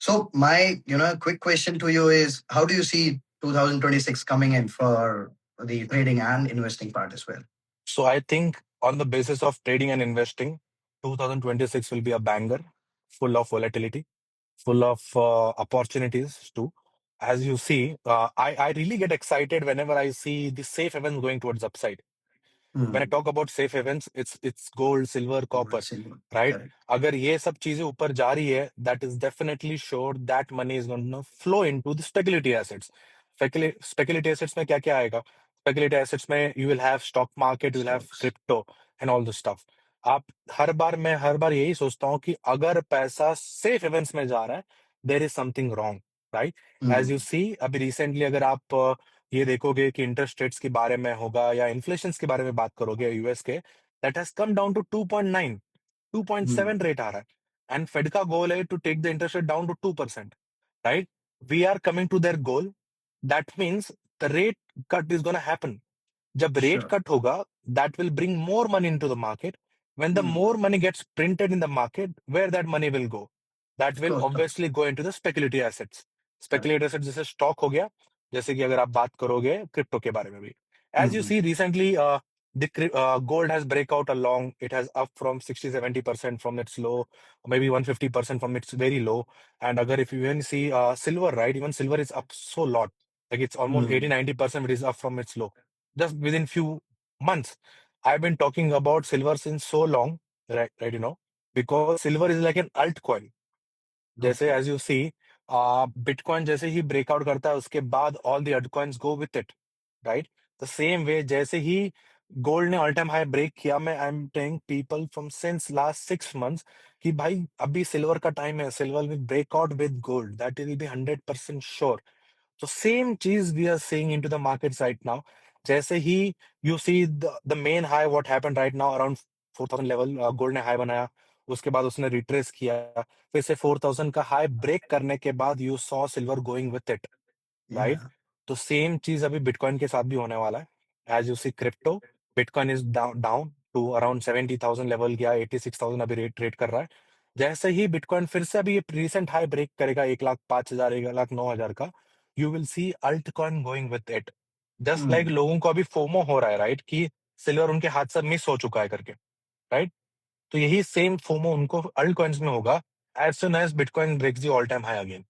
So my, quick question to you is, how do you see 2026 coming in for the trading and investing part as well? So I think on the basis of trading and investing, 2026 will be a banger, full of volatility, full of opportunities too. As you see, I really get excited whenever I see the safe haven going towards upside. When I Hmm. talk about safe havens, it's gold, silver, Gold, copper, silver. right? Correct. अगर ये सब चीजें ऊपर जा रही है, that is definitely sure that money is going to flow into the speculative assets. Speculative assets में क्या क्या आएगा? Speculative assets में you will have stock market, you will have Stocks. crypto and all this stuff. आप मैं हर बार यही सोचता हूँ कि अगर पैसा सेफ हेवंस में जा रहा है, there is something wrong, right? As you Hmm. see, अभी रिसेंटली अगर आप ये देखोगे कि इंटरेस्ट रेट्स के बारे में होगा या इन्फ्लेशन के बारे में बात करोगे यूएस के, that has come down to 2.9, Hmm. 2.7 rate आ रहा है एंड फेड का गोल है to take the interest rate down to 2%, right? We are coming to their goal, that means the rate cut is gonna happen. जब rate Sure. Cut होगा, that will bring more money into the market. When the Hmm. More money gets printed in the market, where that money will go? That Of will course, stocks. Obviously go into the speculative assets. Correct. Speculative assets जैसे stock हो गया, जैसे कि अगर आप बात करोगे crypto के बारे में भी. As you Hmm. See recently, gold has break out along. It has up from 60-70% from its low, maybe 150% from its very low. And agar if you even see silver, right? Even silver is up so lot. Like it's almost Hmm. 80-90% it is up from its low just within few months. I've been talking about silver since so long, right, because silver is like an altcoin. जैसे Okay. as you see, Bitcoin जैसे ही breakout करता है उसके बाद all the altcoins go with it, right? The same way जैसे ही gold ने ऑल टाइम हाई ब्रेक किया, मैं I am telling people from since last 6 months कि भाई अभी सिल्वर का टाइम है, silver will break out with gold, that will be 100% sure. So same cheese we are seeing into the markets right now. जैसे ही you see the main high what happened right now around 4,000 level, gold ने high बनाया, उसके बाद उसने retrace किया, फिर से 4,000 का हाई ब्रेक करने के बाद you saw silver going with it, right? Yeah. तो सेम चीज अभी बिटकॉइन के साथ भी होने वाला है. As you see crypto, Bitcoin is down to around 70,000 level गया, 86,000 अभी रेट ट्रेड कर रहा है. जैसे ही बिटकॉइन फिर से अभी ये रिसेंट हाई ब्रेक करेगा 1,05,000, 1,09,000 का, you will see altcoin going with it. Just like Hmm. लोगों को अभी फोमो हो रहा है, राइट, कि सिल्वर उनके हाथ से मिस हो चुका है करके, राइट? तो यही सेम फोमो उनको अल्ट कॉइन्स में होगा as soon as Bitcoin breaks the all time high again.